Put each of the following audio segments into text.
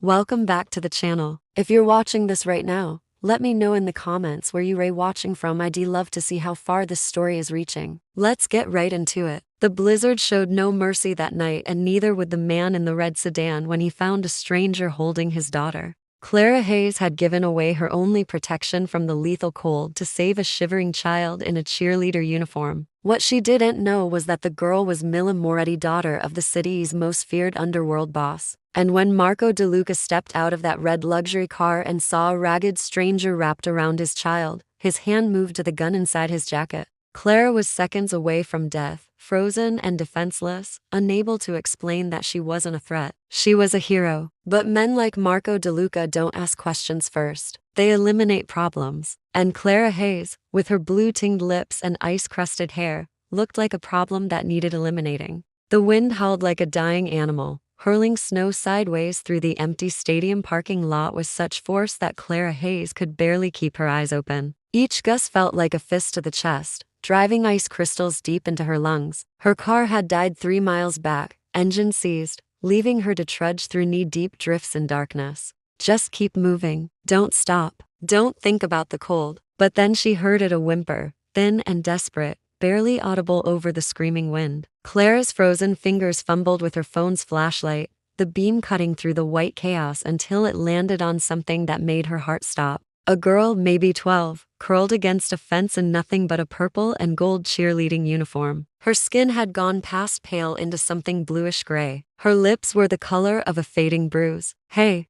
Welcome back to the channel. If you're watching this right now, let me know in the comments where you're watching from. I'd love to see how far this story is reaching. Let's get right into it. The blizzard showed no mercy that night, and neither would the man in the red sedan when he found a stranger holding his daughter. Clara Hayes had given away her only protection from the lethal cold to save a shivering child in a cheerleader uniform. What she didn't know was that the girl was Mila Moretti, daughter of the city's most feared underworld boss. And when Marco DeLuca stepped out of that red luxury car and saw a ragged stranger wrapped around his child, his hand moved to the gun inside his jacket. Clara was seconds away from death, frozen and defenseless, unable to explain that she wasn't a threat. She was a hero. But men like Marco DeLuca don't ask questions first. They eliminate problems. And Clara Hayes, with her blue-tinged lips and ice-crusted hair, looked like a problem that needed eliminating. The wind howled like a dying animal, hurling snow sideways through the empty stadium parking lot with such force that Clara Hayes could barely keep her eyes open. Each gust felt like a fist to the chest, driving ice crystals deep into her lungs. Her car had died 3 miles back, engine seized, leaving her to trudge through knee-deep drifts in darkness. Just keep moving. Don't stop. Don't think about the cold. But then she heard it, a whimper, thin and desperate, barely audible over the screaming wind. Clara's frozen fingers fumbled with her phone's flashlight, the beam cutting through the white chaos until it landed on something that made her heart stop. A girl, maybe 12, curled against a fence in nothing but a purple and gold cheerleading uniform. Her skin had gone past pale into something bluish-gray. Her lips were the color of a fading bruise. Hey,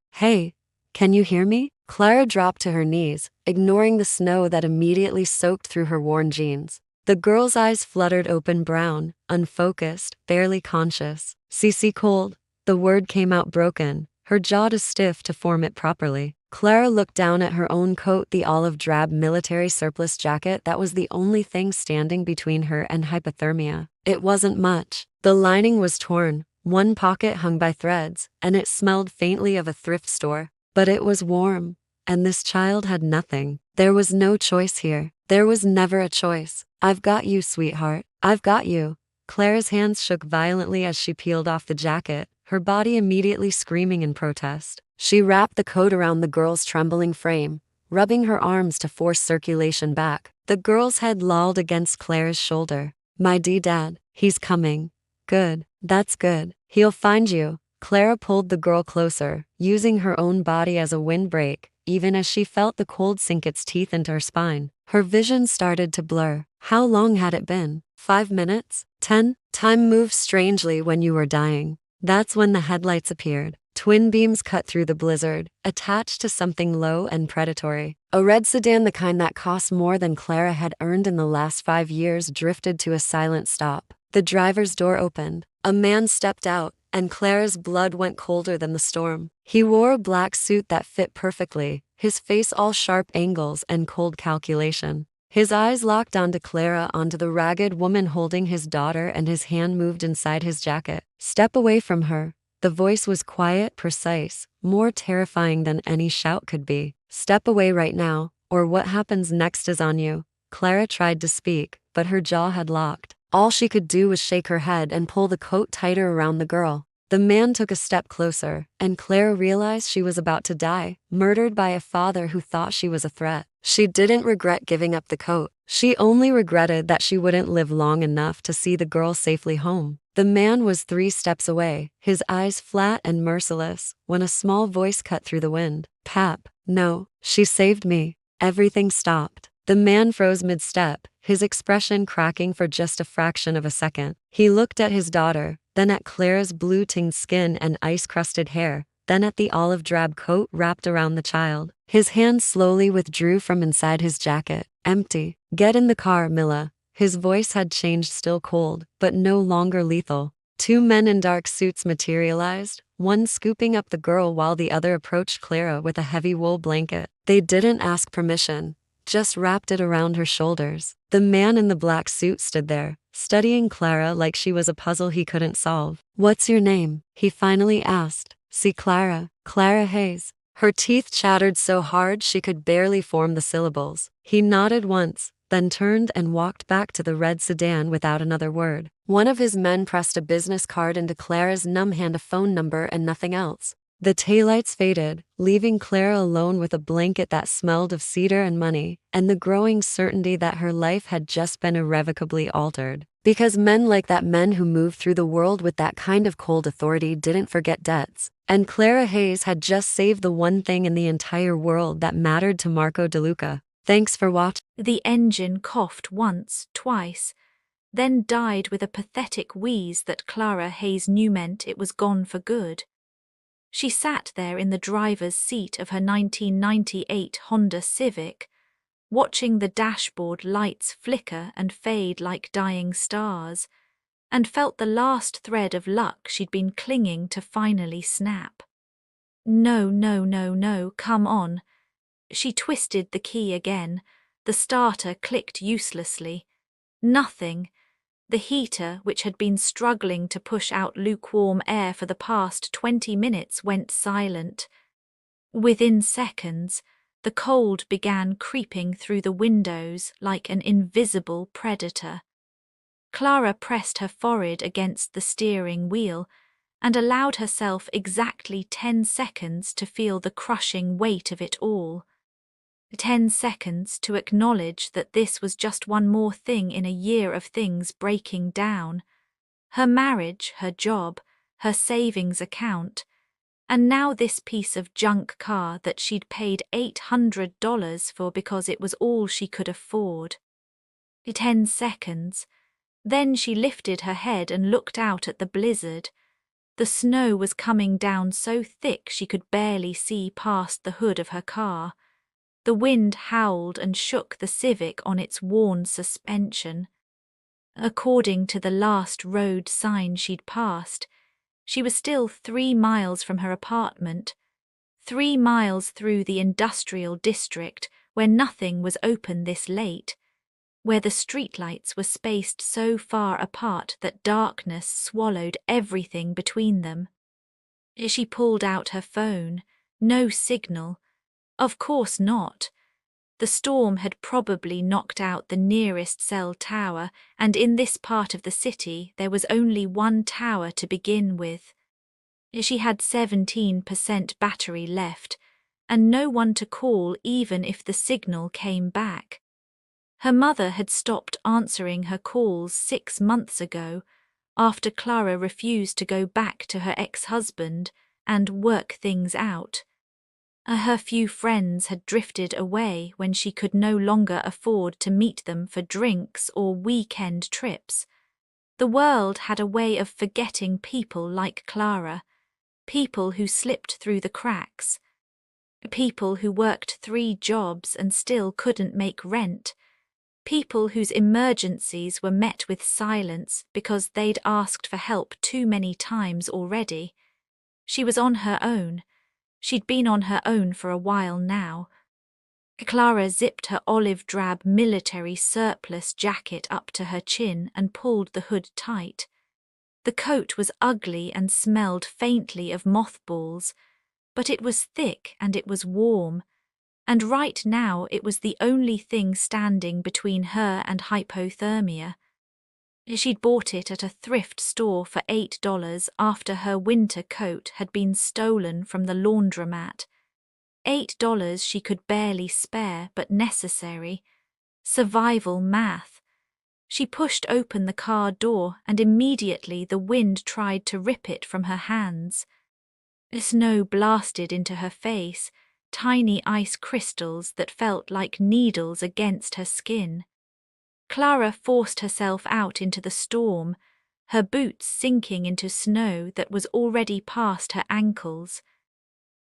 can you hear me? Clara dropped to her knees, ignoring the snow that immediately soaked through her worn jeans. The girl's eyes fluttered open, brown, unfocused, barely conscious. CC cold. The word came out broken, her jaw too stiff to form it properly. Clara looked down at her own coat, the olive drab military surplus jacket that was the only thing standing between her and hypothermia. It wasn't much. The lining was torn, one pocket hung by threads, and it smelled faintly of a thrift store. But it was warm, and this child had nothing. There was no choice here. There was never a choice. I've got you, sweetheart. I've got you. Clara's hands shook violently as she peeled off the jacket, her body immediately screaming in protest. She wrapped the coat around the girl's trembling frame, rubbing her arms to force circulation back. The girl's head lolled against Clara's shoulder. My dad, he's coming. Good. That's good. He'll find you. Clara pulled the girl closer, using her own body as a windbreak, even as she felt the cold sink its teeth into her spine. Her vision started to blur. How long had it been? 5 minutes? 10? Time moved strangely when you were dying. That's when the headlights appeared. Twin beams cut through the blizzard, attached to something low and predatory. A red sedan, the kind that cost more than Clara had earned in the last 5 years, drifted to a silent stop. The driver's door opened. A man stepped out, and Clara's blood went colder than the storm. He wore a black suit that fit perfectly, his face all sharp angles and cold calculation. His eyes locked onto Clara, onto the ragged woman holding his daughter, and his hand moved inside his jacket. Step away from her. The voice was quiet, precise, more terrifying than any shout could be. Step away right now, or what happens next is on you. Clara tried to speak, but her jaw had locked. All she could do was shake her head and pull the coat tighter around the girl. The man took a step closer, and Clara realized she was about to die, murdered by a father who thought she was a threat. She didn't regret giving up the coat. She only regretted that she wouldn't live long enough to see the girl safely home. The man was 3 steps away, his eyes flat and merciless, when a small voice cut through the wind. Pap, no, she saved me. Everything stopped. The man froze mid-step, his expression cracking for just a fraction of a second. He looked at his daughter, then at Clara's blue-tinged skin and ice-crusted hair, then at the olive drab coat wrapped around the child. His hand slowly withdrew from inside his jacket. Empty. Get in the car, Mila. His voice had changed, still cold, but no longer lethal. 2 men in dark suits materialized, one scooping up the girl while the other approached Clara with a heavy wool blanket. They didn't ask permission, just wrapped it around her shoulders. The man in the black suit stood there, studying Clara like she was a puzzle he couldn't solve. What's your name? He finally asked. See, Clara. Clara Hayes. Her teeth chattered so hard she could barely form the syllables. He nodded once, then turned and walked back to the red sedan without another word. One of his men pressed a business card into Clara's numb hand, a phone number and nothing else. The taillights faded, leaving Clara alone with a blanket that smelled of cedar and money, and the growing certainty that her life had just been irrevocably altered. Because men like that, men who moved through the world with that kind of cold authority, didn't forget debts. And Clara Hayes had just saved the one thing in the entire world that mattered to Marco DeLuca. Thanks for watching. The engine coughed once, twice, then died with a pathetic wheeze that Clara Hayes knew meant it was gone for good. She sat there in the driver's seat of her 1998 Honda Civic, watching the dashboard lights flicker and fade like dying stars, and felt the last thread of luck she'd been clinging to finally snap. No, no, no, no, come on. She twisted the key again. The starter clicked uselessly. Nothing. The heater, which had been struggling to push out lukewarm air for the past 20 minutes, went silent. Within seconds, the cold began creeping through the windows like an invisible predator. Clara pressed her forehead against the steering wheel and allowed herself exactly 10 seconds to feel the crushing weight of it all. 10 seconds to acknowledge that this was just one more thing in a year of things breaking down. Her marriage, her job, her savings account, and now this piece of junk car that she'd paid $800 for because it was all she could afford. 10 seconds. Then she lifted her head and looked out at the blizzard. The snow was coming down so thick she could barely see past the hood of her car. The wind howled and shook the Civic on its worn suspension. According to the last road sign she'd passed, she was still 3 miles from her apartment, 3 miles through the industrial district where nothing was open this late, where the streetlights were spaced so far apart that darkness swallowed everything between them. She pulled out her phone. No signal. Of course not. The storm had probably knocked out the nearest cell tower, and in this part of the city there was only one tower to begin with. She had 17% battery left, and no one to call even if the signal came back. Her mother had stopped answering her calls 6 months ago, after Clara refused to go back to her ex-husband and work things out. Her few friends had drifted away when she could no longer afford to meet them for drinks or weekend trips. The world had a way of forgetting people like Clara, people who slipped through the cracks, people who worked 3 jobs and still couldn't make rent, people whose emergencies were met with silence because they'd asked for help too many times already. She was on her own. She'd been on her own for a while now. Clara zipped her olive-drab military surplus jacket up to her chin and pulled the hood tight. The coat was ugly and smelled faintly of mothballs, but it was thick and it was warm, and right now it was the only thing standing between her and hypothermia. She'd bought it at a thrift store for $8 after her winter coat had been stolen from the laundromat. $8 she could barely spare, but necessary. Survival math. She pushed open the car door and immediately the wind tried to rip it from her hands. Snow blasted into her face, tiny ice crystals that felt like needles against her skin. Clara forced herself out into the storm, her boots sinking into snow that was already past her ankles.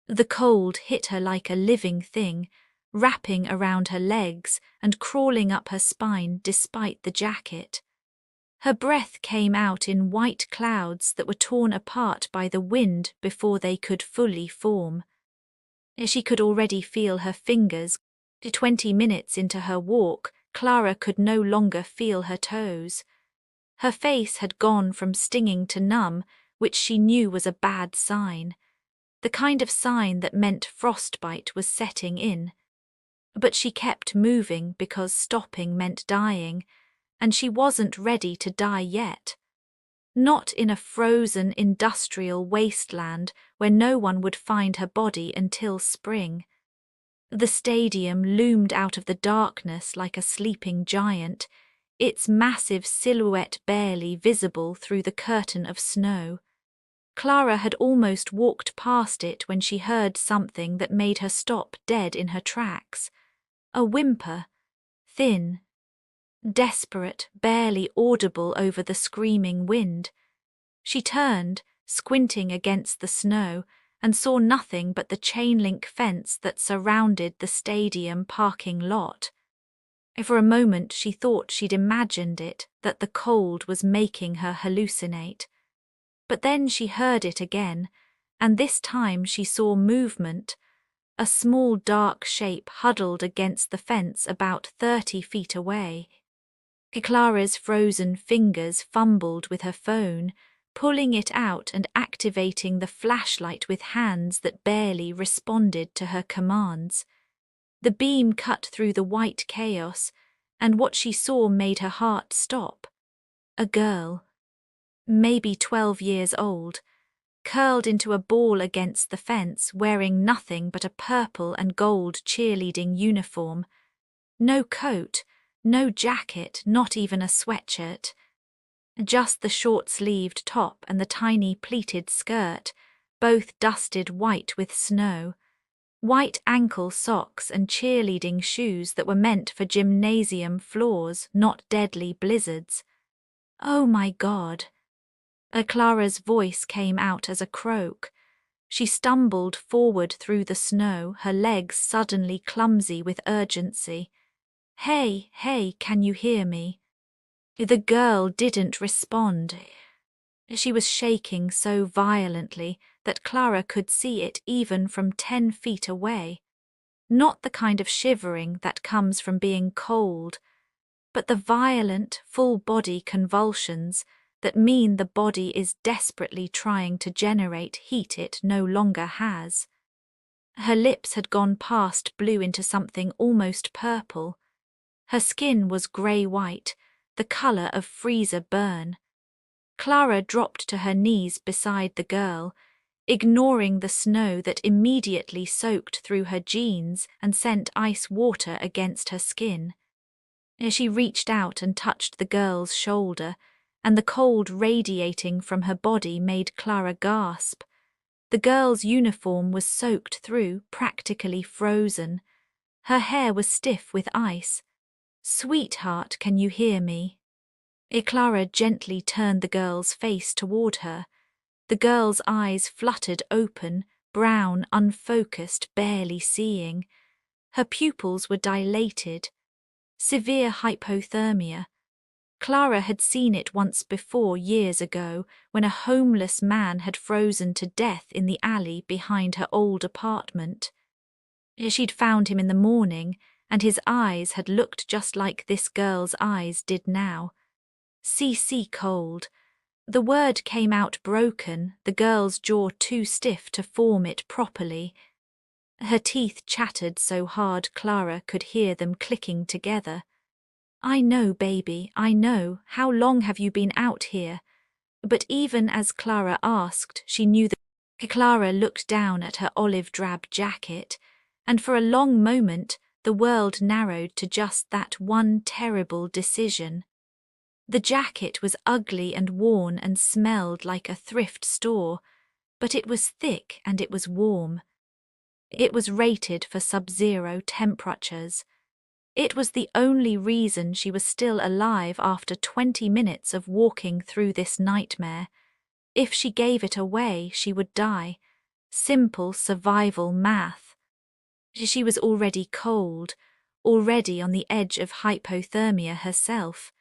The cold hit her like a living thing, wrapping around her legs and crawling up her spine despite the jacket. Her breath came out in white clouds that were torn apart by the wind before they could fully form. She could already feel her fingers. 20 minutes into her walk, Clara could no longer feel her toes. Her face had gone from stinging to numb, which she knew was a bad sign, the kind of sign that meant frostbite was setting in. But she kept moving because stopping meant dying, and she wasn't ready to die yet. Not in a frozen industrial wasteland where no one would find her body until spring. The stadium loomed out of the darkness like a sleeping giant, its massive silhouette barely visible through the curtain of snow. Clara had almost walked past it when she heard something that made her stop dead in her tracks. A whimper, thin, desperate, barely audible over the screaming wind. She turned, squinting against the snow, and saw nothing but the chain-link fence that surrounded the stadium parking lot. For a moment she thought she'd imagined it, that the cold was making her hallucinate. But then she heard it again, and this time she saw movement, a small dark shape huddled against the fence about 30 feet away. Clara's frozen fingers fumbled with her phone, pulling it out and activating the flashlight with hands that barely responded to her commands. The beam cut through the white chaos, and what she saw made her heart stop. A girl, maybe 12 years old, curled into a ball against the fence, wearing nothing but a purple and gold cheerleading uniform. No coat, no jacket, not even a sweatshirt. Just the short-sleeved top and the tiny pleated skirt, both dusted white with snow. White ankle socks and cheerleading shoes that were meant for gymnasium floors, not deadly blizzards. Oh my God! Clara's voice came out as a croak. She stumbled forward through the snow, her legs suddenly clumsy with urgency. Hey, can you hear me? The girl didn't respond. She was shaking so violently that Clara could see it even from 10 feet away. Not the kind of shivering that comes from being cold, but the violent, full-body convulsions that mean the body is desperately trying to generate heat it no longer has. Her lips had gone past blue into something almost purple. Her skin was grey-white, the colour of freezer burn. Clara dropped to her knees beside the girl, ignoring the snow that immediately soaked through her jeans and sent ice water against her skin. She reached out and touched the girl's shoulder, and the cold radiating from her body made Clara gasp. The girl's uniform was soaked through, practically frozen. Her hair was stiff with ice. "Sweetheart, can you hear me?" Clara gently turned the girl's face toward her. The girl's eyes fluttered open, brown, unfocused, barely seeing. Her pupils were dilated. Severe hypothermia. Clara had seen it once before years ago when a homeless man had frozen to death in the alley behind her old apartment. She'd found him in the morning, and his eyes had looked just like this girl's eyes did now. CC cold. The word came out broken, the girl's jaw too stiff to form it properly. Her teeth chattered so hard Clara could hear them clicking together. "I know, baby, I know. How long have you been out here?" But even as Clara asked, she knew that Clara looked down at her olive-drab jacket, and for a long moment the world narrowed to just that one terrible decision. The jacket was ugly and worn and smelled like a thrift store, but it was thick and it was warm. It was rated for sub-zero temperatures. It was the only reason she was still alive after 20 minutes of walking through this nightmare. If she gave it away, she would die. Simple survival math. She was already cold, already on the edge of hypothermia herself.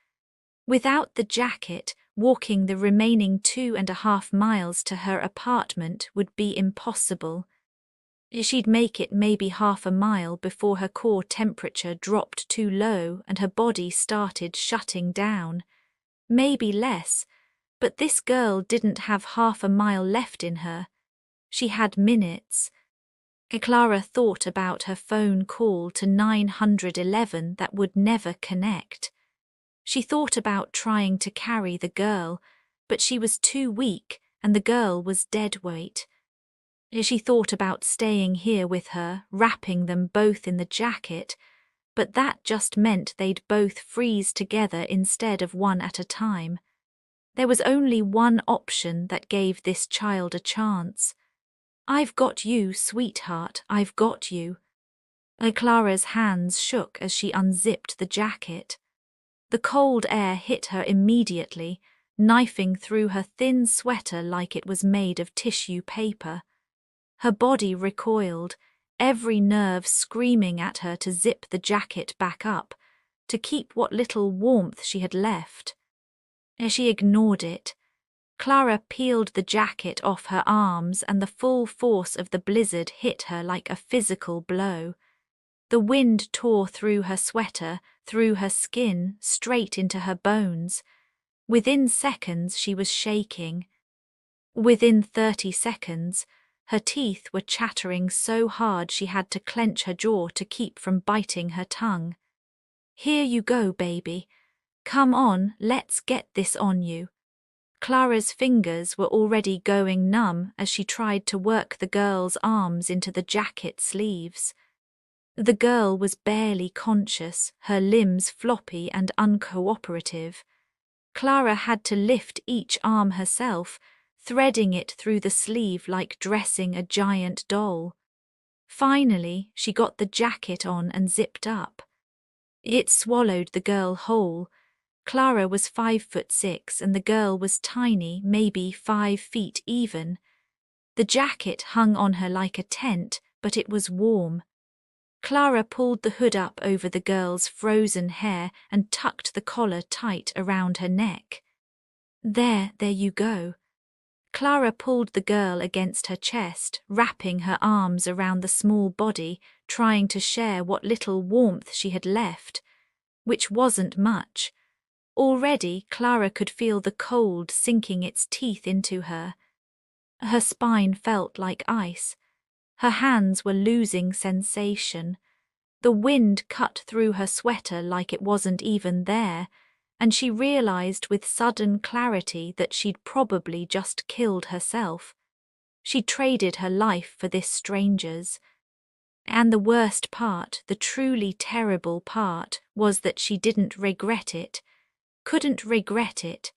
Without the jacket, walking the remaining 2.5 miles to her apartment would be impossible. She'd make it maybe half a mile before her core temperature dropped too low and her body started shutting down. Maybe less, but this girl didn't have half a mile left in her. She had minutes. Clara thought about her phone call to 911 that would never connect. She thought about trying to carry the girl, but she was too weak and the girl was dead weight. She thought about staying here with her, wrapping them both in the jacket, but that just meant they'd both freeze together instead of one at a time. There was only one option that gave this child a chance. "I've got you, sweetheart, I've got you." Clara's hands shook as she unzipped the jacket. The cold air hit her immediately, knifing through her thin sweater like it was made of tissue paper. Her body recoiled, every nerve screaming at her to zip the jacket back up, to keep what little warmth she had left. As she ignored it, Clara peeled the jacket off her arms and the full force of the blizzard hit her like a physical blow. The wind tore through her sweater, through her skin, straight into her bones. Within seconds she was shaking. Within 30 seconds, her teeth were chattering so hard she had to clench her jaw to keep from biting her tongue. "Here you go, baby. Come on, let's get this on you." Clara's fingers were already going numb as she tried to work the girl's arms into the jacket sleeves. The girl was barely conscious, her limbs floppy and uncooperative. Clara had to lift each arm herself, threading it through the sleeve like dressing a giant doll. Finally, she got the jacket on and zipped up. It swallowed the girl whole. Clara was 5'6" and the girl was tiny, maybe 5 feet even. The jacket hung on her like a tent, but it was warm. Clara pulled the hood up over the girl's frozen hair and tucked the collar tight around her neck. There you go." Clara pulled the girl against her chest, wrapping her arms around the small body, trying to share what little warmth she had left, which wasn't much. Already Clara could feel the cold sinking its teeth into her. Her spine felt like ice. Her hands were losing sensation. The wind cut through her sweater like it wasn't even there, and she realized with sudden clarity that she'd probably just killed herself. She traded her life for this stranger's. And the worst part, the truly terrible part, was that she didn't regret it. Couldn't regret it,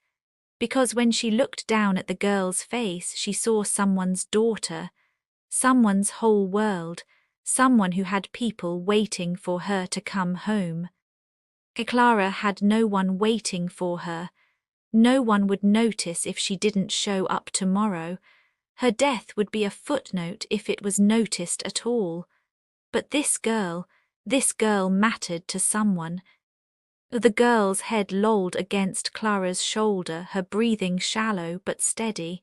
because when she looked down at the girl's face, she saw someone's daughter, someone's whole world, someone who had people waiting for her to come home. Clara had no one waiting for her. No one would notice if she didn't show up tomorrow. Her death would be a footnote if it was noticed at all. But this girl mattered to someone. The girl's head lolled against Clara's shoulder, her breathing shallow but steady.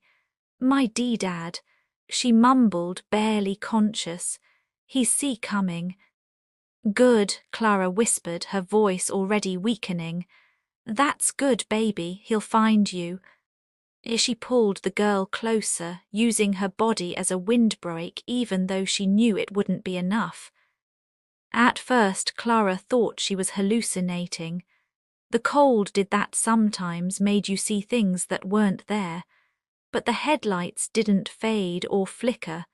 "My D-Dad," she mumbled, barely conscious. "He's see coming." "Good," Clara whispered, her voice already weakening. "That's good, baby, he'll find you." She pulled the girl closer, using her body as a windbreak even though she knew it wouldn't be enough. At first, Clara thought she was hallucinating. The cold did that sometimes, made you see things that weren't there. But the headlights didn't fade or flicker.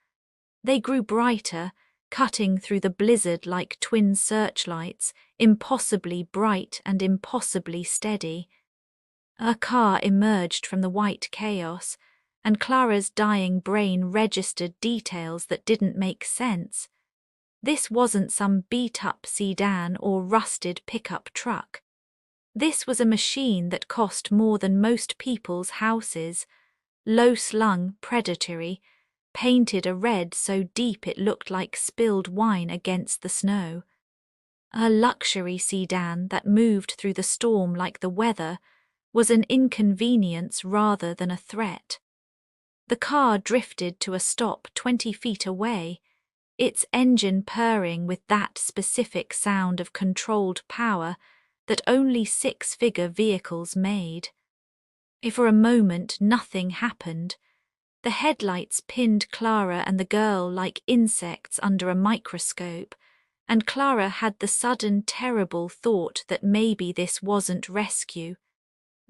They grew brighter, cutting through the blizzard like twin searchlights, impossibly bright and impossibly steady. A car emerged from the white chaos, and Clara's dying brain registered details that didn't make sense. This wasn't some beat-up sedan or rusted pickup truck. This was a machine that cost more than most people's houses, low-slung, predatory, painted a red so deep it looked like spilled wine against the snow. A luxury sedan that moved through the storm like the weather was an inconvenience rather than a threat. The car drifted to a stop 20 feet away, its engine purring with that specific sound of controlled power that only six-figure vehicles made. For a moment nothing happened. The headlights pinned Clara and the girl like insects under a microscope, and Clara had the sudden terrible thought that maybe this wasn't rescue.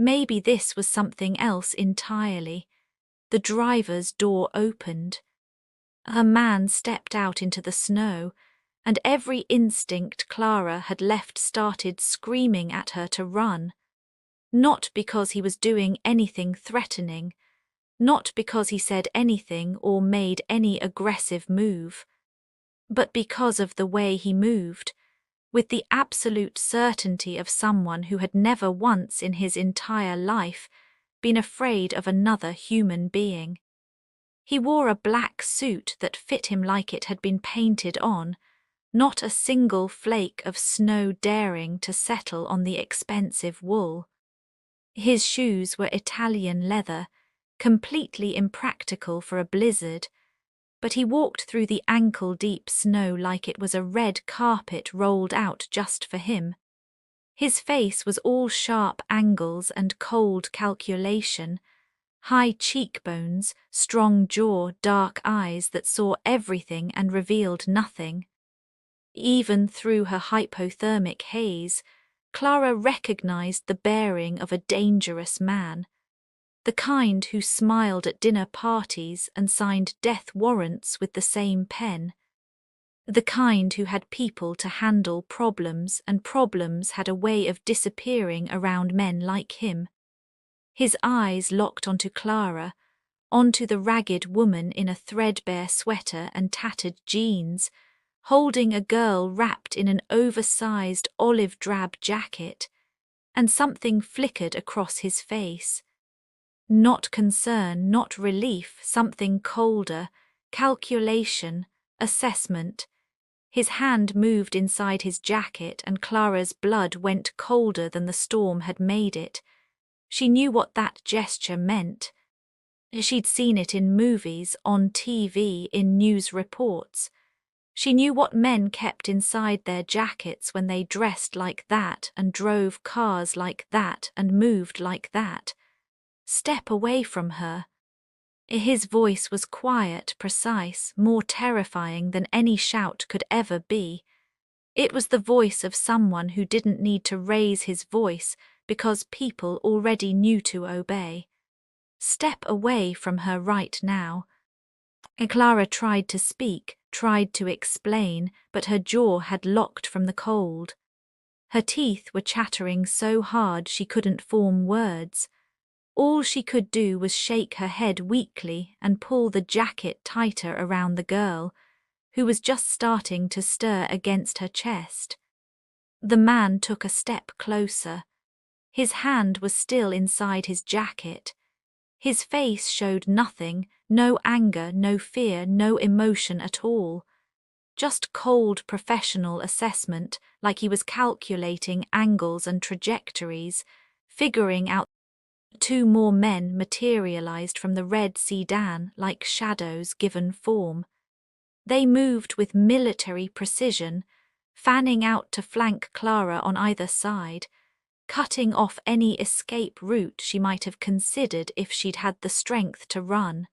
Maybe this was something else entirely. The driver's door opened. A man stepped out into the snow, and every instinct Clara had left started screaming at her to run. Not because he was doing anything threatening, not because he said anything or made any aggressive move, but because of the way he moved, with the absolute certainty of someone who had never once in his entire life been afraid of another human being. He wore a black suit that fit him like it had been painted on, not a single flake of snow daring to settle on the expensive wool. His shoes were Italian leather, completely impractical for a blizzard, but he walked through the ankle-deep snow like it was a red carpet rolled out just for him. His face was all sharp angles and cold calculation, high cheekbones, strong jaw, dark eyes that saw everything and revealed nothing. Even through her hypothermic haze, Clara recognized the bearing of a dangerous man, the kind who smiled at dinner parties and signed death warrants with the same pen, the kind who had people to handle problems and problems had a way of disappearing around men like him. His eyes locked onto Clara, onto the ragged woman in a threadbare sweater and tattered jeans, holding a girl wrapped in an oversized olive-drab jacket, and something flickered across his face. Not concern, not relief, something colder, calculation, assessment. His hand moved inside his jacket and Clara's blood went colder than the storm had made it. She knew what that gesture meant. She'd seen it in movies, on TV, in news reports. She knew what men kept inside their jackets when they dressed like that and drove cars like that and moved like that. Step away from her. His voice was quiet, precise, more terrifying than any shout could ever be. It was the voice of someone who didn't need to raise his voice because people already knew to obey. Step away from her right now. Clara tried to speak, tried to explain, but her jaw had locked from the cold. Her teeth were chattering so hard she couldn't form words. All she could do was shake her head weakly and pull the jacket tighter around the girl, who was just starting to stir against her chest. The man took a step closer. His hand was still inside his jacket. His face showed nothing, no anger, no fear, no emotion at all. Just cold professional assessment, like he was calculating angles and trajectories, figuring out. Two more men materialized from the red sedan like shadows given form. They moved with military precision, fanning out to flank Clara on either side, cutting off any escape route she might have considered if she'd had the strength to run.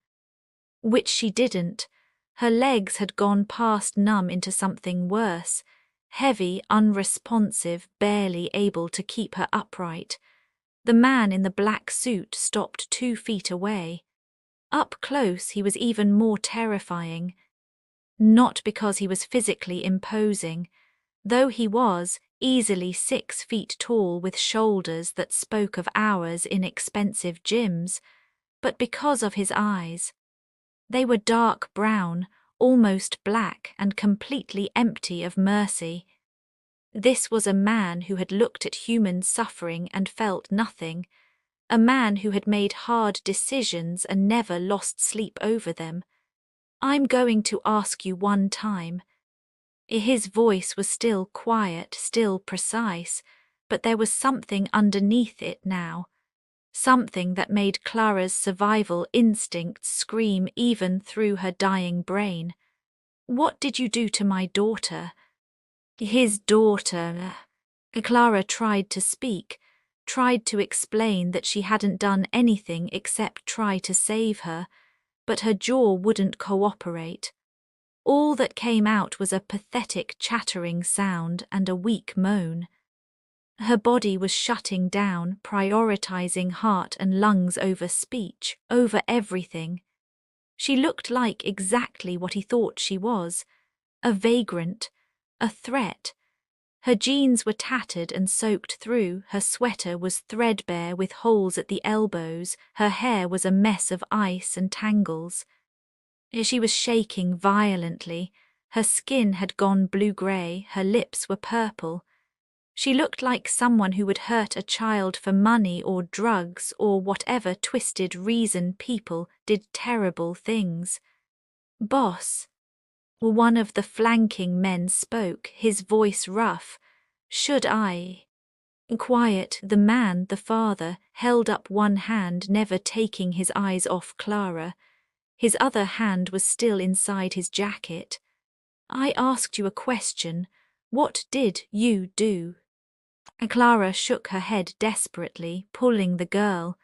Which she didn't. Her legs had gone past numb into something worse, heavy, unresponsive, barely able to keep her upright. The man in the black suit stopped 2 feet away. Up close he was even more terrifying. Not because he was physically imposing, though he was easily 6 feet tall with shoulders that spoke of hours in expensive gyms, but because of his eyes. They were dark brown, almost black, and completely empty of mercy. This was a man who had looked at human suffering and felt nothing, a man who had made hard decisions and never lost sleep over them. "I'm going to ask you one time." His voice was still quiet, still precise, but there was something underneath it now, something that made Clara's survival instincts scream even through her dying brain. "What did you do to my daughter?" His daughter. Clara tried to speak, tried to explain that she hadn't done anything except try to save her, but her jaw wouldn't cooperate. All that came out was a pathetic chattering sound and a weak moan. Her body was shutting down, prioritizing heart and lungs over speech, over everything. She looked like exactly what he thought she was, a vagrant, a threat. Her jeans were tattered and soaked through, her sweater was threadbare with holes at the elbows, her hair was a mess of ice and tangles. She was shaking violently, her skin had gone blue-grey, her lips were purple. She looked like someone who would hurt a child for money or drugs or whatever twisted reason people did terrible things. "Boss," one of the flanking men spoke, his voice rough. "Should I?" Quiet, the man, the father, held up one hand, never taking his eyes off Clara. His other hand was still inside his jacket. "I asked you a question. What did you do?" Clara shook her head desperately, pulling the girl.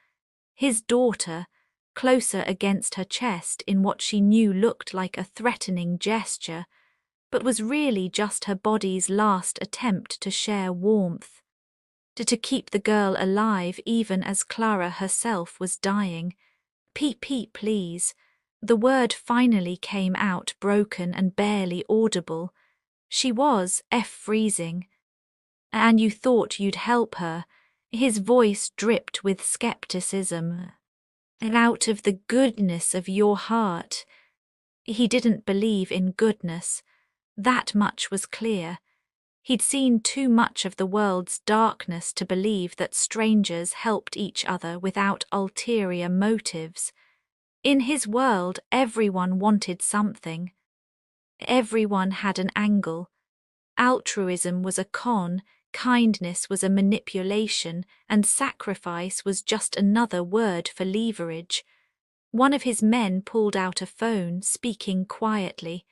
His daughter, closer against her chest in what she knew looked like a threatening gesture, but was really just her body's last attempt to share warmth. To keep the girl alive even as Clara herself was dying. "Pee, please." The word finally came out, broken and barely audible. She was freezing. "And you thought you'd help her?" His voice dripped with skepticism. "Out of the goodness of your heart." He didn't believe in goodness. That much was clear. He'd seen too much of the world's darkness to believe that strangers helped each other without ulterior motives. In his world, everyone wanted something. Everyone had an angle. Altruism was a con, kindness was a manipulation, and sacrifice was just another word for leverage. One of his men pulled out a phone, speaking quietly.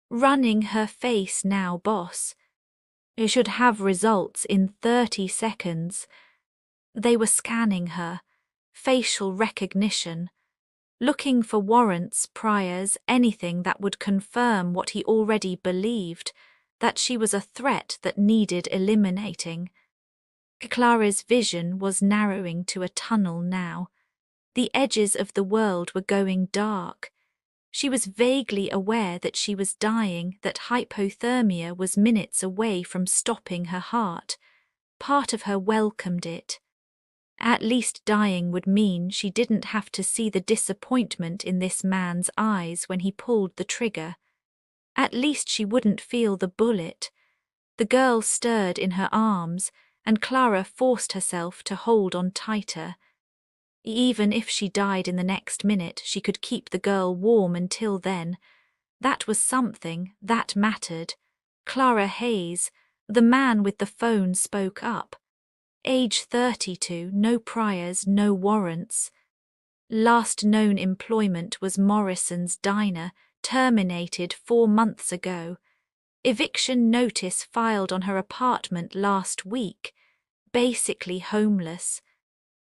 "Running her face now, boss. It should have results in 30 seconds. They were scanning her. Facial recognition. Looking for warrants, priors, anything that would confirm what he already believed, that she was a threat that needed eliminating. Clara's vision was narrowing to a tunnel now. The edges of the world were going dark. She was vaguely aware that she was dying, that hypothermia was minutes away from stopping her heart. Part of her welcomed it. At least dying would mean she didn't have to see the disappointment in this man's eyes when he pulled the trigger. At least she wouldn't feel the bullet. The girl stirred in her arms, and Clara forced herself to hold on tighter. Even if she died in the next minute, she could keep the girl warm until then. That was something, that mattered. Clara Hayes, the man with the phone, spoke up. Age 32, no priors, no warrants. Last known employment was Morrison's Diner, terminated 4 months ago. Eviction notice filed on her apartment last week. Basically homeless.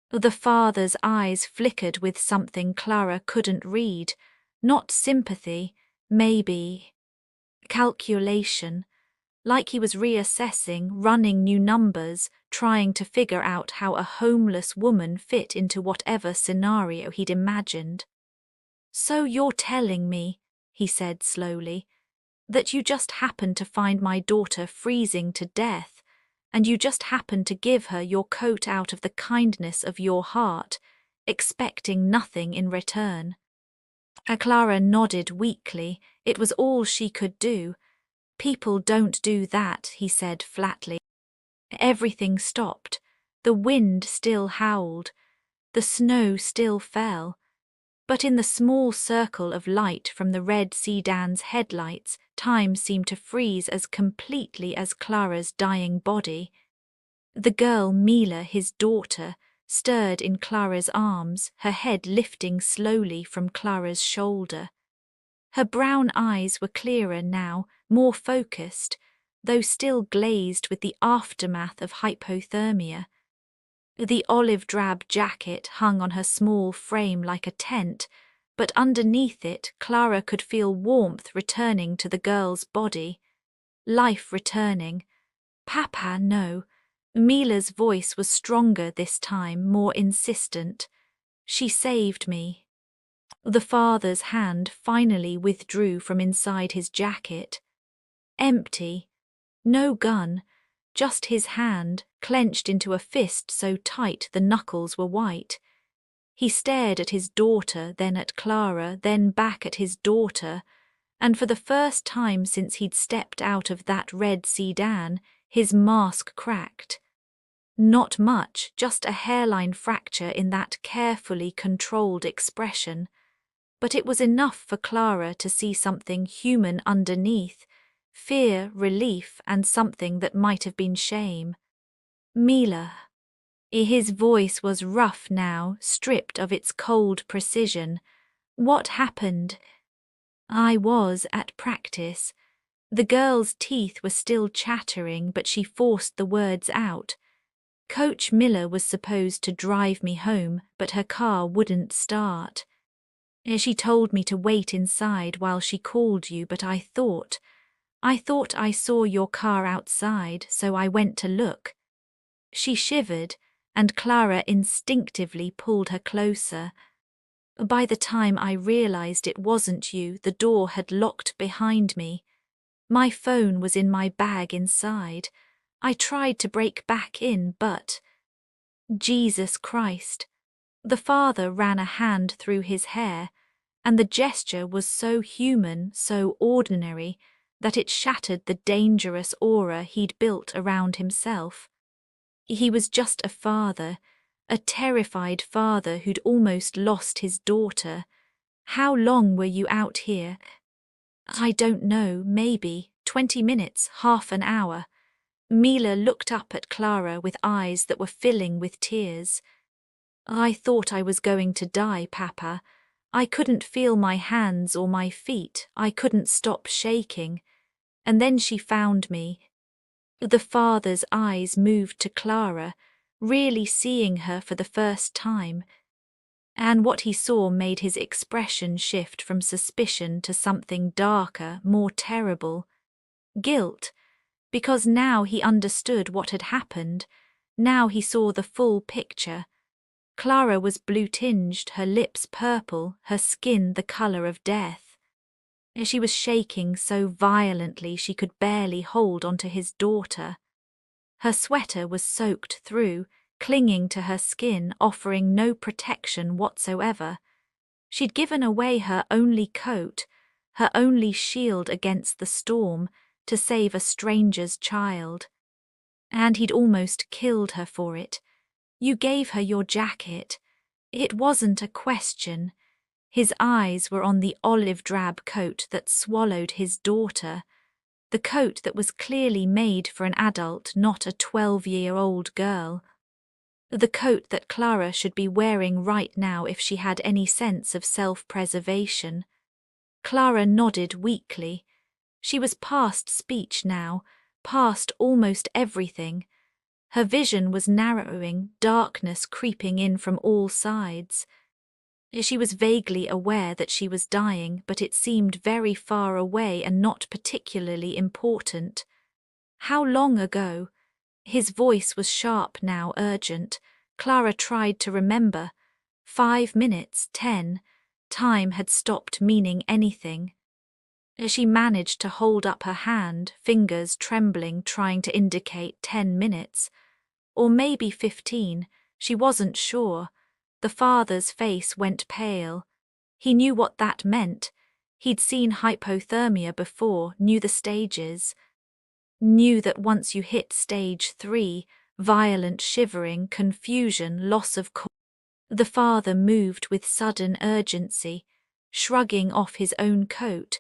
The father's eyes flickered with something Clara couldn't read. Not sympathy, maybe calculation. Like he was reassessing, running new numbers, trying to figure out how a homeless woman fit into whatever scenario he'd imagined. "So you're telling me," he said slowly, "that you just happened to find my daughter freezing to death, and you just happened to give her your coat out of the kindness of your heart, expecting nothing in return?" Clara nodded weakly. It was all she could do. "People don't do that," he said flatly. Everything stopped. The wind still howled. The snow still fell. But in the small circle of light from the red sedan's headlights, time seemed to freeze as completely as Clara's dying body. The girl, Mila, his daughter, stirred in Clara's arms, her head lifting slowly from Clara's shoulder. Her brown eyes were clearer now, more focused, though still glazed with the aftermath of hypothermia. The olive-drab jacket hung on her small frame like a tent, but underneath it Clara could feel warmth returning to the girl's body. Life returning. Papa, no. Mila's voice was stronger this time, more insistent. She saved me. The father's hand finally withdrew from inside his jacket. Empty. No gun. Just his hand, clenched into a fist so tight the knuckles were white. He stared at his daughter, then at Clara, then back at his daughter, and for the first time since he'd stepped out of that red sedan, his mask cracked. Not much, just a hairline fracture in that carefully controlled expression. But it was enough for Clara to see something human underneath, fear, relief, and something that might have been shame. Mila. His voice was rough now, stripped of its cold precision. What happened? I was at practice. The girl's teeth were still chattering, but she forced the words out. Coach Miller was supposed to drive me home, but her car wouldn't start. She told me to wait inside while she called you, but I thought I saw your car outside, so I went to look. She shivered, and Clara instinctively pulled her closer. By the time I realized it wasn't you, the door had locked behind me. My phone was in my bag inside. I tried to break back in, but… Jesus Christ. The father ran a hand through his hair, and the gesture was so human, so ordinary, that it shattered the dangerous aura he'd built around himself. He was just a father, a terrified father who'd almost lost his daughter. How long were you out here? I don't know, maybe 20 minutes, half an hour. Mila looked up at Clara with eyes that were filling with tears. I thought I was going to die, Papa. I couldn't feel my hands or my feet. I couldn't stop shaking. And then she found me. The father's eyes moved to Clara, really seeing her for the first time. And what he saw made his expression shift from suspicion to something darker, more terrible. Guilt. Because now he understood what had happened. Now he saw the full picture. Clara was blue-tinged, her lips purple, her skin the colour of death. She was shaking so violently she could barely hold onto his daughter. Her sweater was soaked through, clinging to her skin, offering no protection whatsoever. She'd given away her only coat, her only shield against the storm, to save a stranger's child. And he'd almost killed her for it. You gave her your jacket. It wasn't a question. His eyes were on the olive-drab coat that swallowed his daughter, the coat that was clearly made for an adult, not a 12-year-old girl. The coat that Clara should be wearing right now if she had any sense of self-preservation. Clara nodded weakly. She was past speech now, past almost everything. Her vision was narrowing, darkness creeping in from all sides. She was vaguely aware that she was dying, but it seemed very far away and not particularly important. How long ago? His voice was sharp now, urgent. Clara tried to remember. 5 minutes, 10. Time had stopped meaning anything. She managed to hold up her hand, fingers trembling, trying to indicate 10 minutes. Or maybe 15, she wasn't sure. The father's face went pale. He knew what that meant. He'd seen hypothermia before, knew the stages. Knew that once you hit stage 3, violent shivering, confusion, loss of consciousness. The father moved with sudden urgency, shrugging off his own coat,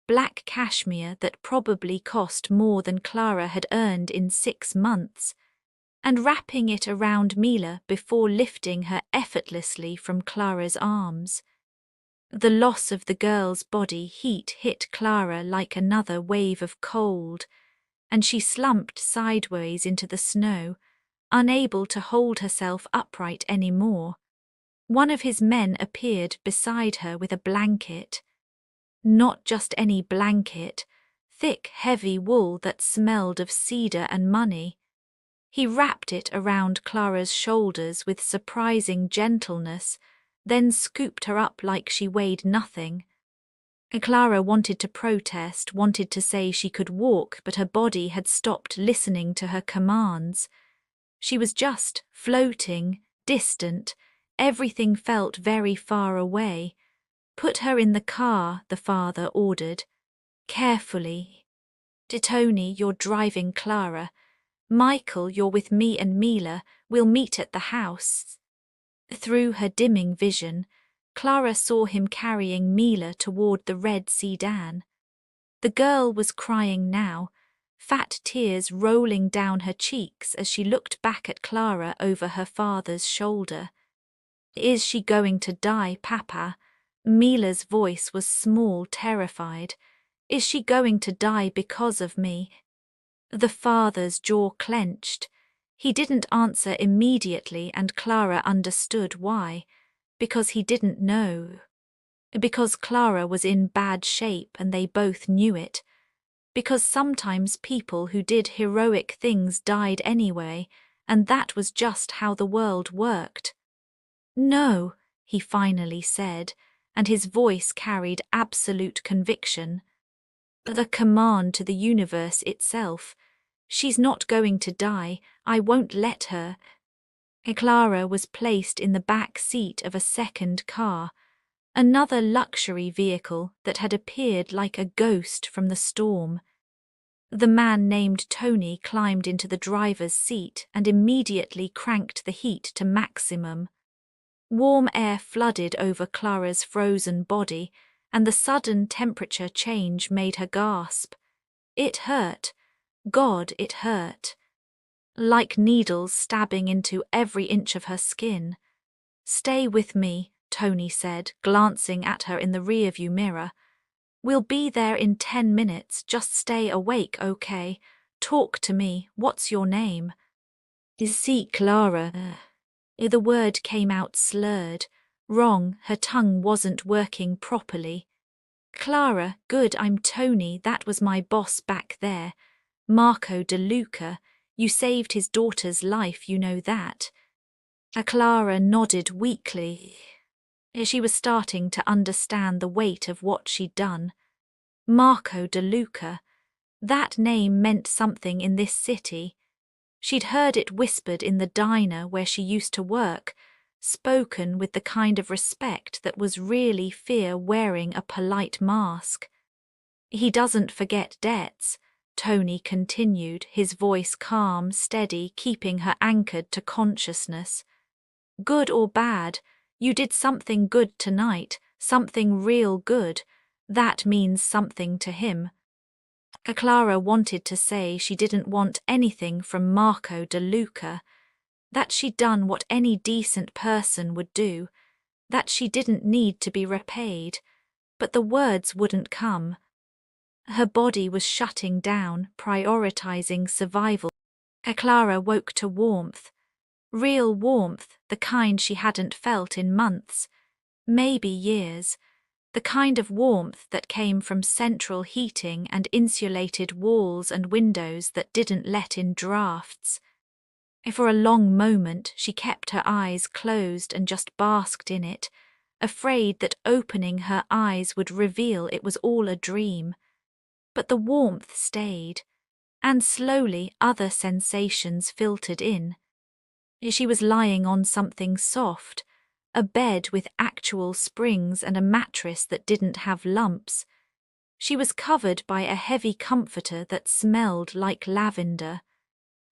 black cashmere that probably cost more than Clara had earned in 6 months, and wrapping it around Mila before lifting her effortlessly from Clara's arms. The loss of the girl's body heat hit Clara like another wave of cold, and she slumped sideways into the snow, unable to hold herself upright any more. One of his men appeared beside her with a blanket. Not just any blanket, thick, heavy wool that smelled of cedar and money. He wrapped it around Clara's shoulders with surprising gentleness, then scooped her up like she weighed nothing. Clara wanted to protest, wanted to say she could walk, but her body had stopped listening to her commands. She was just floating, distant. Everything felt very far away. Put her in the car, the father ordered. Carefully. Tony, you're driving Clara. Michael, you're with me and Mila. We'll meet at the house. Through her dimming vision, Clara saw him carrying Mila toward the red sedan. The girl was crying now, fat tears rolling down her cheeks as she looked back at Clara over her father's shoulder. Is she going to die, Papa? Mila's voice was small, terrified. Is she going to die because of me? The father's jaw clenched. He didn't answer immediately, and Clara understood why. Because he didn't know. Because Clara was in bad shape and they both knew it. Because sometimes people who did heroic things died anyway, and that was just how the world worked. No, he finally said, and his voice carried absolute conviction. The command to the universe itself. She's not going to die. I won't let her. Clara was placed in the back seat of a second car, another luxury vehicle that had appeared like a ghost from the storm. The man named Tony climbed into the driver's seat and immediately cranked the heat to maximum. Warm air flooded over Clara's frozen body, and the sudden temperature change made her gasp. It hurt. God, it hurt. Like needles stabbing into every inch of her skin. Stay with me, Tony said, glancing at her in the rearview mirror. We'll be there in 10 minutes. Just stay awake, okay? Talk to me. What's your name? See, Clara. The word came out slurred. Wrong, her tongue wasn't working properly. Clara, good, I'm Tony. That was my boss back there. Marco De Luca. You saved his daughter's life, you know that. Clara nodded weakly. She was starting to understand the weight of what she'd done. Marco De Luca. That name meant something in this city. She'd heard it whispered in the diner where she used to work, spoken with the kind of respect that was really fear wearing a polite mask. He doesn't forget debts, Tony continued, his voice calm, steady, keeping her anchored to consciousness. Good or bad, you did something good tonight, something real good. That means something to him. Clara wanted to say she didn't want anything from Marco De Luca, that she'd done what any decent person would do, that she didn't need to be repaid, but the words wouldn't come. Her body was shutting down, prioritizing survival. Clara woke to warmth. Real warmth, the kind she hadn't felt in months, maybe years. The kind of warmth that came from central heating and insulated walls and windows that didn't let in drafts. For a long moment she kept her eyes closed and just basked in it, afraid that opening her eyes would reveal it was all a dream. But the warmth stayed, and slowly other sensations filtered in. She was lying on something soft, a bed with actual springs and a mattress that didn't have lumps. She was covered by a heavy comforter that smelled like lavender.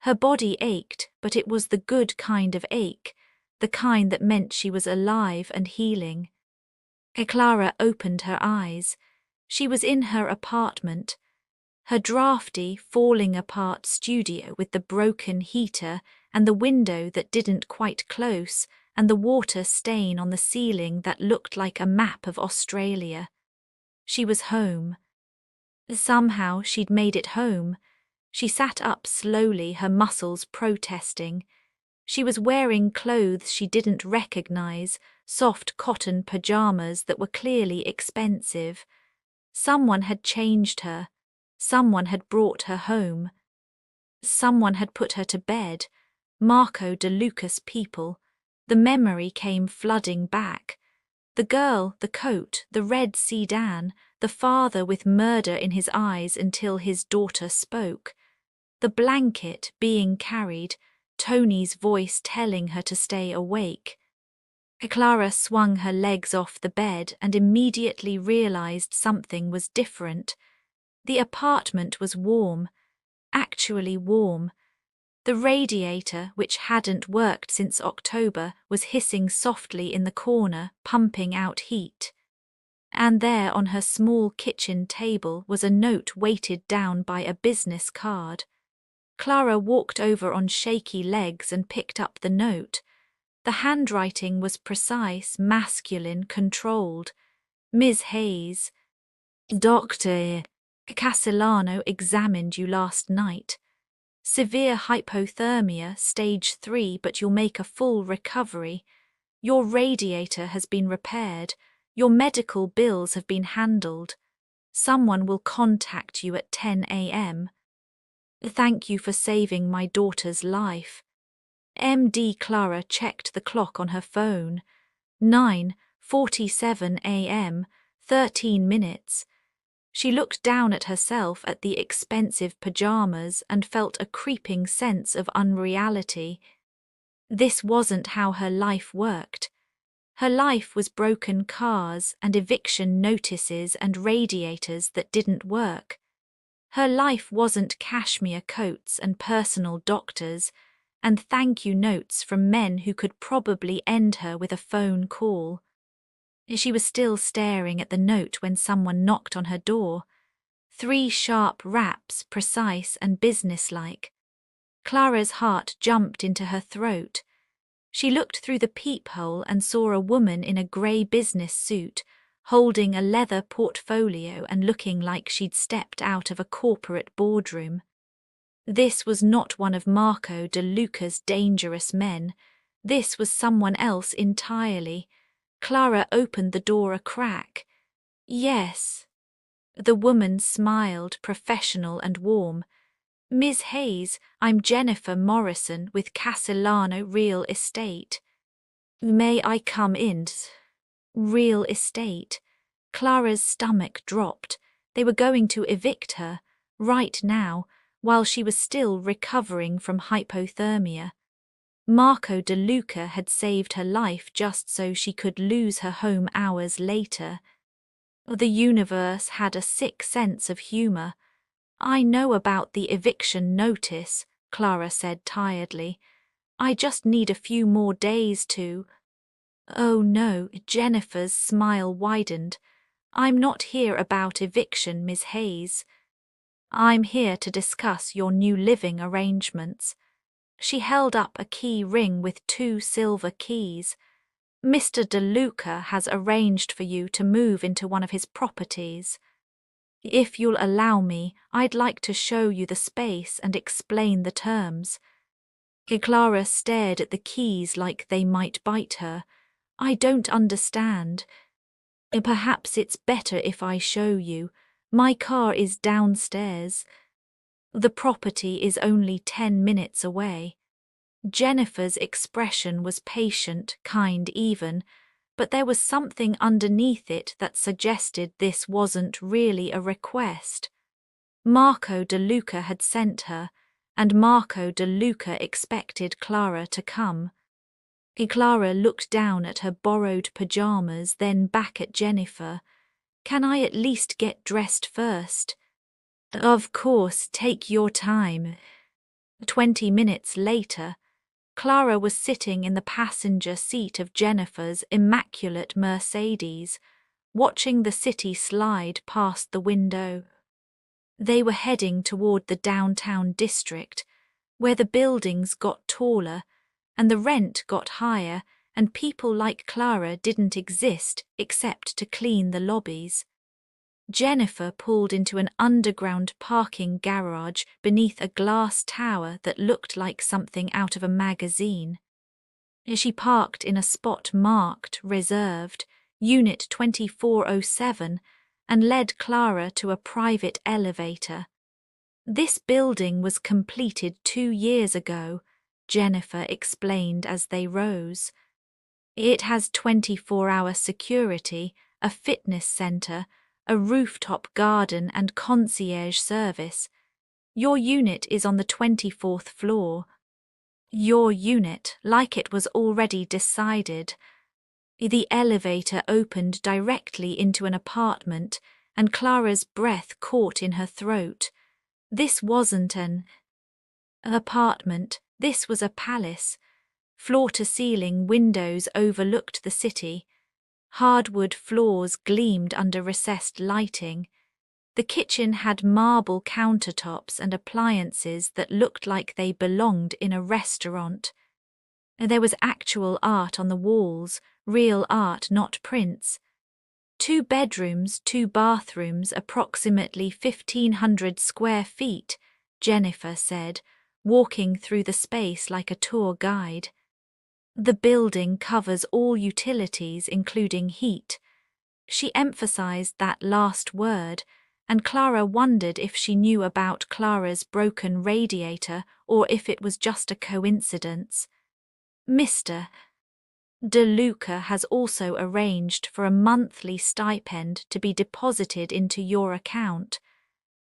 Her body ached, but it was the good kind of ache, the kind that meant she was alive and healing. Clara opened her eyes. She was in her apartment. Her drafty, falling-apart studio with the broken heater and the window that didn't quite close, and the water stain on the ceiling that looked like a map of Australia. She was home. Somehow she'd made it home. She sat up slowly, her muscles protesting. She was wearing clothes she didn't recognize, soft cotton pajamas that were clearly expensive. Someone had changed her. Someone had brought her home. Someone had put her to bed. Marco de Lucas people. The memory came flooding back. The girl, the coat, the red sedan, the father with murder in his eyes until his daughter spoke. The blanket being carried, Tony's voice telling her to stay awake. Clara swung her legs off the bed and immediately realized something was different. The apartment was warm, actually warm. The radiator, which hadn't worked since October, was hissing softly in the corner, pumping out heat. And there on her small kitchen table was a note weighted down by a business card. Clara walked over on shaky legs and picked up the note. The handwriting was precise, masculine, controlled. Ms. Hayes. Dr. Castellano examined you last night. Severe hypothermia, stage 3, but you'll make a full recovery. Your radiator has been repaired. Your medical bills have been handled. Someone will contact you at 10 a.m. Thank you for saving my daughter's life. MD Clara checked the clock on her phone. 9:47 a.m., 13 minutes. She looked down at herself at the expensive pajamas and felt a creeping sense of unreality. This wasn't how her life worked. Her life was broken cars and eviction notices and radiators that didn't work. Her life wasn't cashmere coats and personal doctors and thank you notes from men who could probably end her with a phone call. She was still staring at the note when someone knocked on her door. 3 sharp raps, precise and businesslike. Clara's heart jumped into her throat. She looked through the peephole and saw a woman in a grey business suit, holding a leather portfolio and looking like she'd stepped out of a corporate boardroom. This was not one of Marco de Luca's dangerous men. This was someone else entirely. Clara opened the door a crack. Yes. The woman smiled, professional and warm. Ms. Hayes, I'm Jennifer Morrison with Castellano Real Estate. May I come in? Real Estate. Clara's stomach dropped. They were going to evict her, right now, while she was still recovering from hypothermia. Marco de Luca had saved her life just so she could lose her home hours later. The universe had a sick sense of humour. I know about the eviction notice, Clara said tiredly. I just need a few more days to... Oh no, Jennifer's smile widened. I'm not here about eviction, Miss Hayes. I'm here to discuss your new living arrangements. She held up a key ring with 2 silver keys. Mr. De Luca has arranged for you to move into one of his properties. If you'll allow me, I'd like to show you the space and explain the terms. Clara stared at the keys like they might bite her. I don't understand. Perhaps it's better if I show you. My car is downstairs. The property is only 10 minutes away. Jennifer's expression was patient, kind even, but there was something underneath it that suggested this wasn't really a request. Marco de Luca had sent her, and Marco de Luca expected Clara to come. Clara looked down at her borrowed pajamas, then back at Jennifer. Can I at least get dressed first? Of course, take your time. 20 minutes later, Clara was sitting in the passenger seat of Jennifer's immaculate Mercedes, watching the city slide past the window. They were heading toward the downtown district, where the buildings got taller and the rent got higher and people like Clara didn't exist except to clean the lobbies. Jennifer pulled into an underground parking garage beneath a glass tower that looked like something out of a magazine. She parked in a spot marked Reserved, Unit 2407, and led Clara to a private elevator. This building was completed 2 years ago, Jennifer explained as they rose. It has 24-hour security, a fitness center, a rooftop garden and concierge service. Your unit is on the 24th floor. Your unit, like it was already decided. The elevator opened directly into an apartment, and Clara's breath caught in her throat. This wasn't an apartment, this was a palace. Floor-to-ceiling windows overlooked the city. Hardwood floors gleamed under recessed lighting. The kitchen had marble countertops and appliances that looked like they belonged in a restaurant. There was actual art on the walls, real art, not prints. 2 bedrooms, 2 bathrooms, approximately 1,500 square feet, Jennifer said, walking through the space like a tour guide. The building covers all utilities, including heat. She emphasized that last word, and Clara wondered if she knew about Clara's broken radiator or if it was just a coincidence. Mr. De Luca has also arranged for a monthly stipend to be deposited into your account,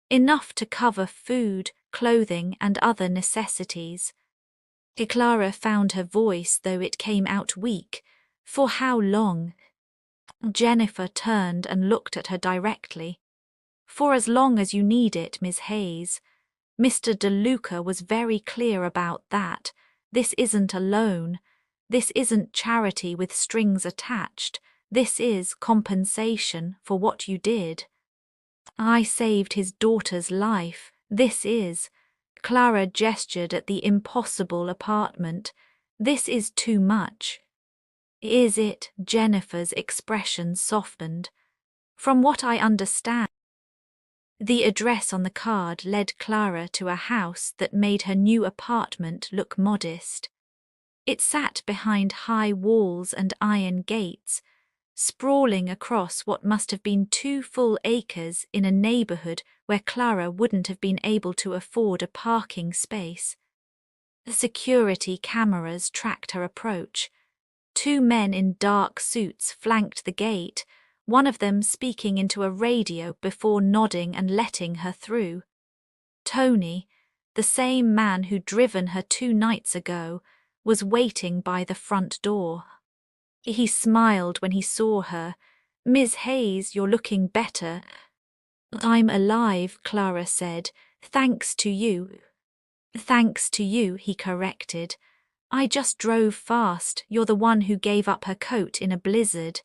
enough to cover food, clothing, and other necessities. Clara found her voice, though it came out weak. For how long? Jennifer turned and looked at her directly. For as long as you need it, Miss Hayes. Mr. De Luca was very clear about that. This isn't a loan. This isn't charity with strings attached. This is compensation for what you did. I saved his daughter's life. This is. Clara gestured at the impossible apartment. This is too much. Is it? Jennifer's expression softened. From what I understand. The address on the card led Clara to a house that made her new apartment look modest. It sat behind high walls and iron gates, sprawling across what must have been 2 full acres in a neighborhood where Clara wouldn't have been able to afford a parking space. The security cameras tracked her approach. 2 men in dark suits flanked the gate, one of them speaking into a radio before nodding and letting her through. Tony, the same man who'd driven her 2 nights ago, was waiting by the front door. He smiled when he saw her. Ms. Hayes, you're looking better. I'm alive, Clara said. Thanks to you. Thanks to you, he corrected. I just drove fast. You're the one who gave up her coat in a blizzard.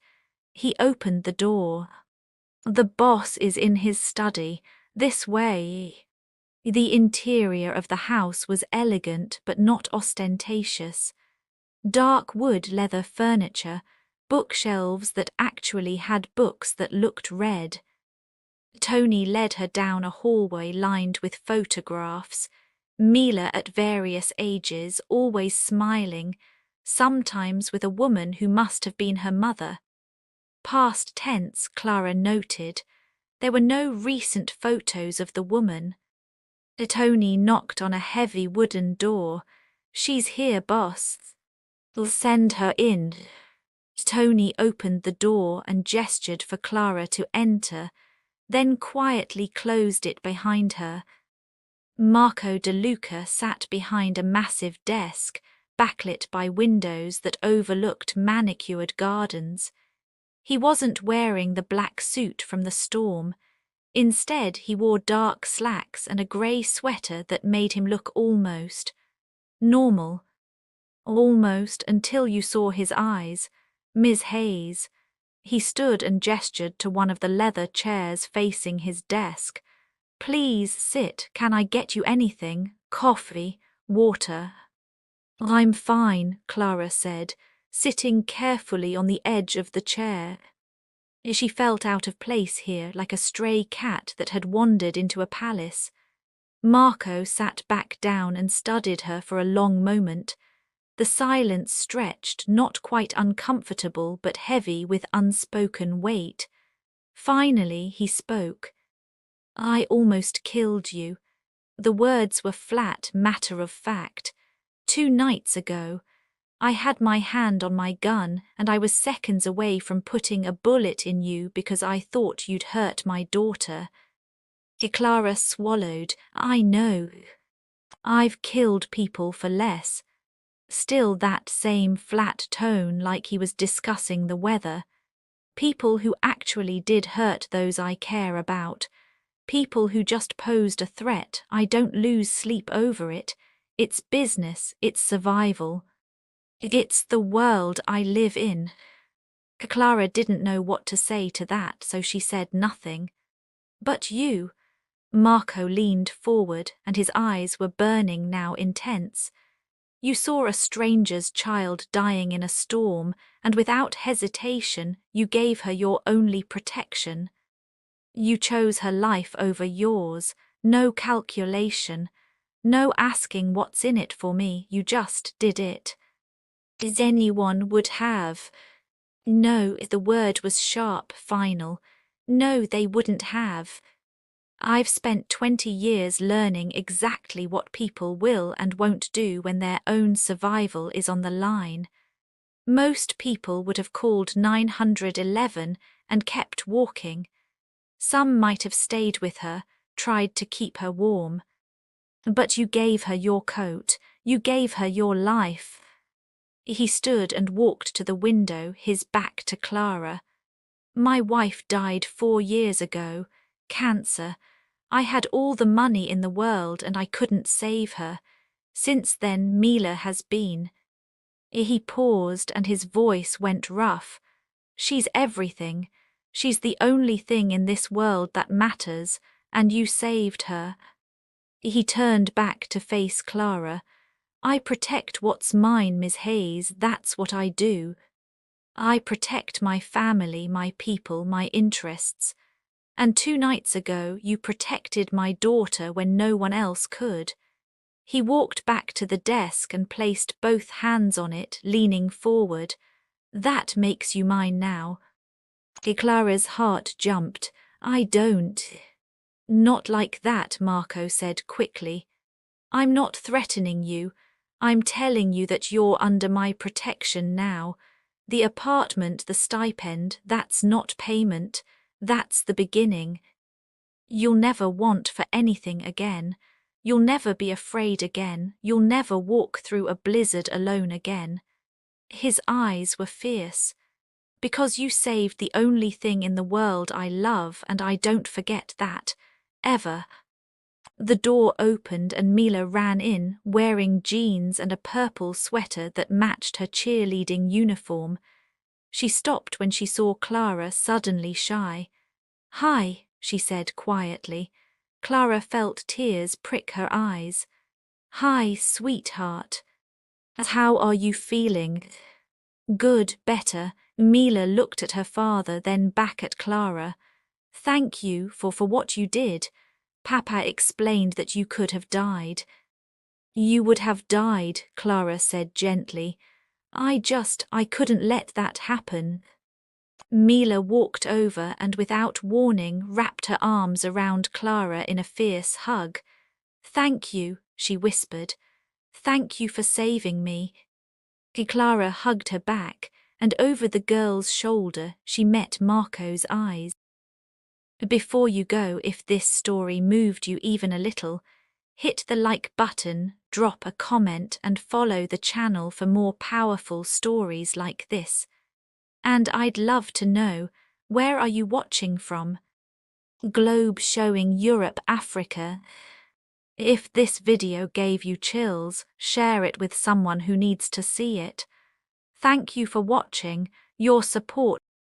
He opened the door. The boss is in his study. This way. The interior of the house was elegant but not ostentatious. Dark wood leather furniture, bookshelves that actually had books that looked red. Tony led her down a hallway lined with photographs, Mila at various ages, always smiling, sometimes with a woman who must have been her mother. Past tense, Clara noted. There were no recent photos of the woman. Tony knocked on a heavy wooden door. She's here, boss. I'll send her in. Tony opened the door and gestured for Clara to enter, then quietly closed it behind her. Marco De Luca sat behind a massive desk, backlit by windows that overlooked manicured gardens. He wasn't wearing the black suit from the storm. Instead, he wore dark slacks and a grey sweater that made him look almost normal. Almost until you saw his eyes. Ms. Hayes. He stood and gestured to one of the leather chairs facing his desk. Please sit. Can I get you anything? Coffee? Water? I'm fine, Clara said, sitting carefully on the edge of the chair. She felt out of place here, like a stray cat that had wandered into a palace. Marco sat back down and studied her for a long moment. The silence stretched, not quite uncomfortable but heavy with unspoken weight. Finally he spoke. I almost killed you. The words were flat, matter of fact. 2 nights ago, I had my hand on my gun and I was seconds away from putting a bullet in you because I thought you'd hurt my daughter. Clara swallowed. I know. I've killed people for less. Still that same flat tone, like he was discussing the weather. People who actually did hurt those I care about. People who just posed a threat. I don't lose sleep over it. It's business, it's survival. It's the world I live in. Clara didn't know what to say to that, so she said nothing. But you. Marco leaned forward, and his eyes were burning, now intense. You saw a stranger's child dying in a storm, and without hesitation you gave her your only protection. You chose her life over yours, no calculation, no asking what's in it for me, you just did it. As anyone would have. No, the word was sharp, final. No, they wouldn't have. I've spent 20 years learning exactly what people will and won't do when their own survival is on the line. Most people would have called 911 and kept walking. Some might have stayed with her, tried to keep her warm. But you gave her your coat, you gave her your life. He stood and walked to the window, his back to Clara. My wife died 4 years ago. Cancer. I had all the money in the world and I couldn't save her. Since then, Mila has been. He paused and his voice went rough. She's everything. She's the only thing in this world that matters, and you saved her. He turned back to face Clara. I protect what's mine, Miss Hayes, that's what I do. I protect my family, my people, my interests. And 2 nights ago you protected my daughter when no one else could. He walked back to the desk and placed both hands on it, leaning forward. That makes you mine now. Clara's heart jumped. I don't. Not like that, Marco said quickly. I'm not threatening you. I'm telling you that you're under my protection now. The apartment, the stipend, that's not payment. That's the beginning. You'll never want for anything again. You'll never be afraid again. You'll never walk through a blizzard alone again. His eyes were fierce. Because you saved the only thing in the world I love, and I don't forget that. Ever. The door opened and Mila ran in, wearing jeans and a purple sweater that matched her cheerleading uniform. She stopped when she saw Clara, suddenly shy. Hi, she said quietly. Clara felt tears prick her eyes. Hi, sweetheart. How are you feeling? Good, better. Mila looked at her father, then back at Clara. Thank you for what you did. Papa explained that you could have died. You would have died, Clara said gently. I couldn't let that happen. Mila walked over and without warning wrapped her arms around Clara in a fierce hug. Thank you, she whispered. Thank you for saving me. Clara hugged her back, and over the girl's shoulder she met Marco's eyes. Before you go, if this story moved you even a little, hit the like button, drop a comment and follow the channel for more powerful stories like this. And I'd love to know, where are you watching from? Globe showing Europe, Africa. If this video gave you chills, share it with someone who needs to see it. Thank you for watching. Your support